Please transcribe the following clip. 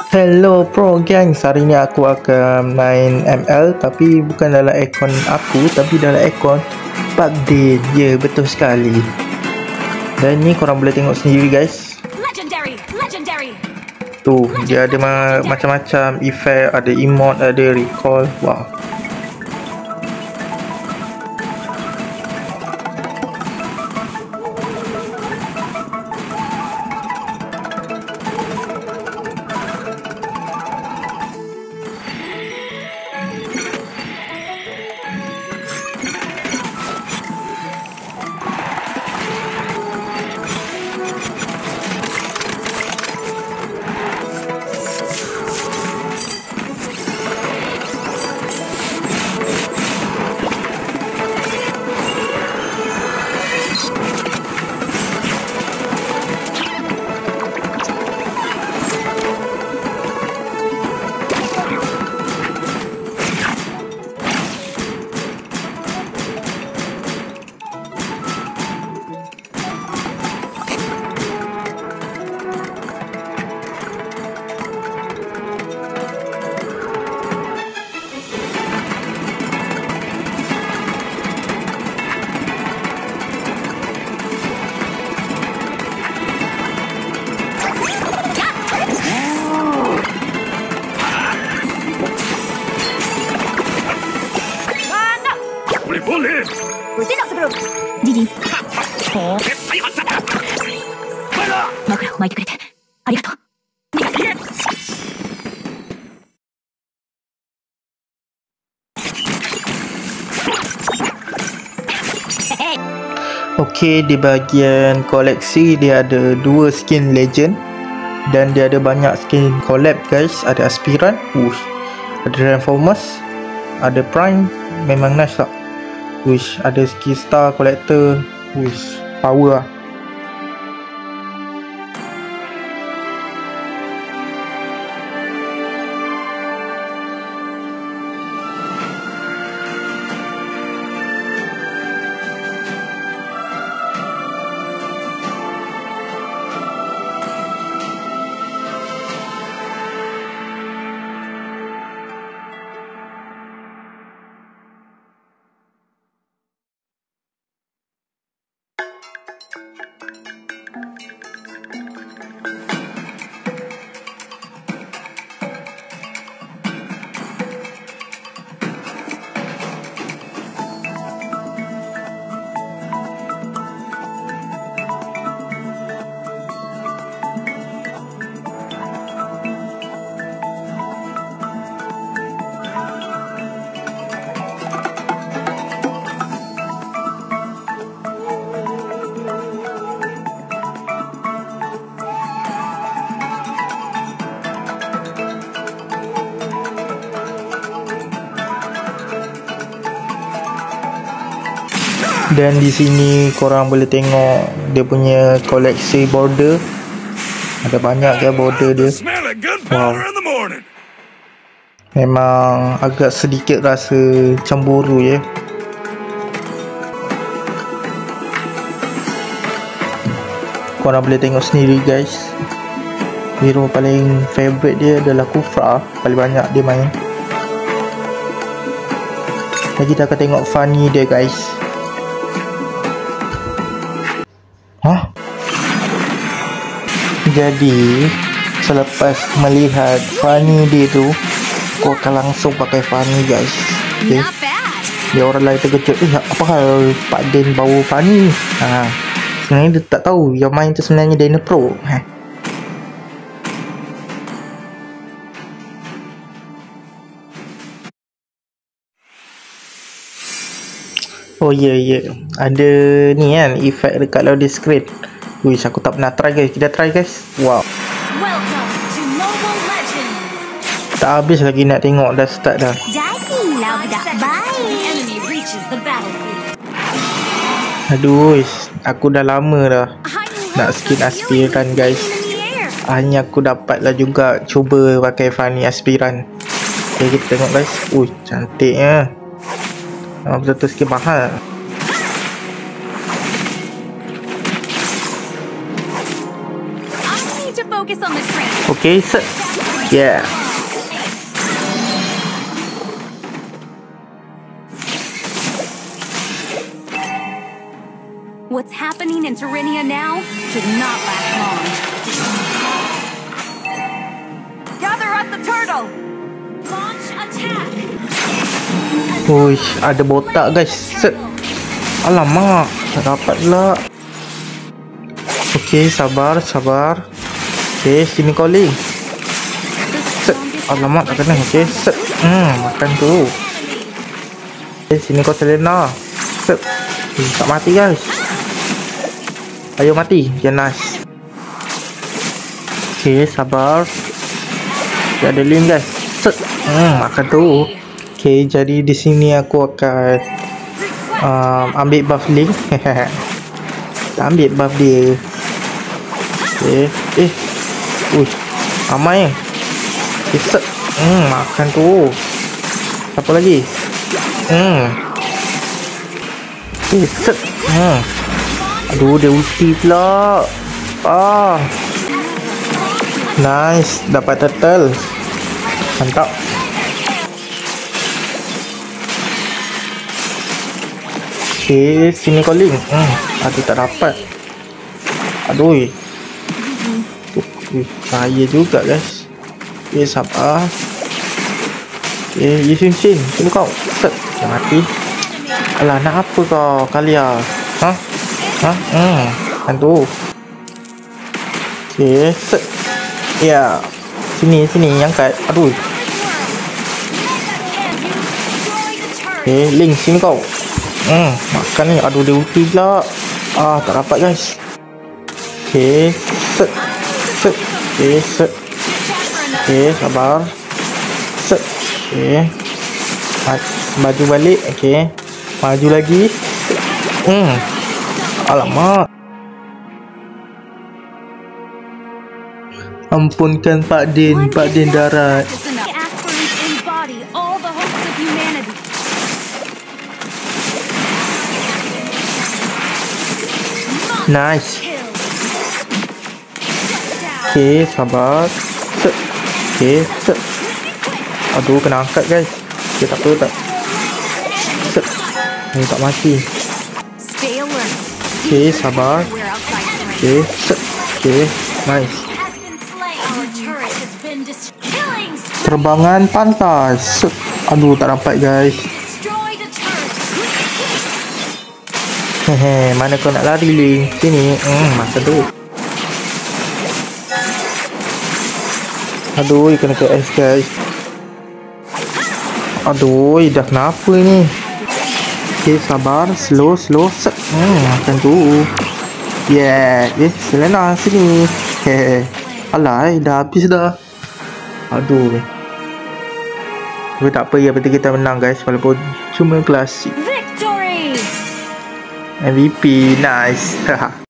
Hello Pro Gangs, hari ni aku akan main ML tapi bukan dalam akun aku tapi dalam akun PUBG. Ya, betul sekali. Dan ni korang boleh tengok sendiri guys. Legendary. Tu, dia ada macam-macam effect, ada emote, ada recall. Wow. Bertindak sebelum Gigi. Makro, maite kurete. Arigatou. Okey, di bahagian koleksi dia ada 2 skin legend dan dia ada banyak skin collab guys. Ada aspirant, ada reformers, ada prime, memang nice tak? Ada skill star collector, power lah. Dan di sini korang boleh tengok dia punya koleksi border. Ada banyak ke border dia. Wow. Memang agak sedikit rasa cemburu ya. Korang boleh tengok sendiri guys. Hero paling favorite dia adalah Kufra. Paling banyak dia main. Lagi kita akan tengok Fanny dia guys. Jadi selepas melihat Fanny dia tu, kau akan langsung pakai Fanny guys. Okay? Dia orang lain terkejut, apa hal Pak Den bawa Fanny? Sebenarnya dia tak tahu yang main tu sebenarnya Dana Pro. Oh ya, ada ni kan efek dekat loading screen. Aku tak pernah try guys. Kita try guys. Wow. Tak habis lagi nak tengok, dah start dah. Jadilah budak baik. Aduh, aku dah lama dah nak skin aspiran guys. Hanya aku dapatlah juga cuba pakai Fanny aspiran. Okay, kita tengok guys. Cantiknya. Betul-betul skin mahal. Okay, set. Yeah. What's happening in Terrania now should not last long. Gather up the turtle. Launch attack. Uish, ada botak guys. Set. Alamak, tak dapat pula. Okay, sabar. Okay, sini calling. Set. Alamak, tak kena. Okay, set. Makan tu. Okay, sini kau Selena. Set. Tak mati guys. Ayo mati. Ya, nice. Okay, sabar. Okay, ada link guys. Set. Makan tu. Okay, jadi di sini aku akan ambil buff Link. Ambil buff dia. Okay. Amai. Okay, set. Makan tu. Apa lagi? Okay, set. Aduh, dia ulti pula. Nice. Dapat turtle. Mantap. Okay, sini calling. Aduh, tak dapat. Aduh. Bahaya juga guys. Okay, sabar. Okay, Yisun Shin. Tunggu kau. Set. Dah mati. Alah, nak apa kau Kalia? Kan tu. Okay, set. Ya. Sini, angkat. Aduh. Okay, Link, sini kau. Makan ni. Aduh, dia ulti pula. Tak dapat guys. Okay, set. Okay, set. Okay, sabar. Set. Okay. Maju balik. Okay. Maju lagi. Alamak. Ampunkan Pak Din darat. Nice. Okay, sabar. Set. Okay, set. Aduh, kena angkat guys. Okay, tak apa tak. Set. Tak mati. Okay, sabar. Okay, set. Okay, nice. Terbangan pantas. Set. Aduh, tak dapat guys. Mana kau nak lari Link? Sini. Masa tu. Aduh, kena ke S guys. Aduh, dah kenapa ni? Okay, sabar. Slow. Set. Macam tu. Yeah. Selena sini. Alay, dah habis dah. Aduh. Tapi tak apa, yang penting kita menang guys. Walaupun cuma klasik. MVP, nice.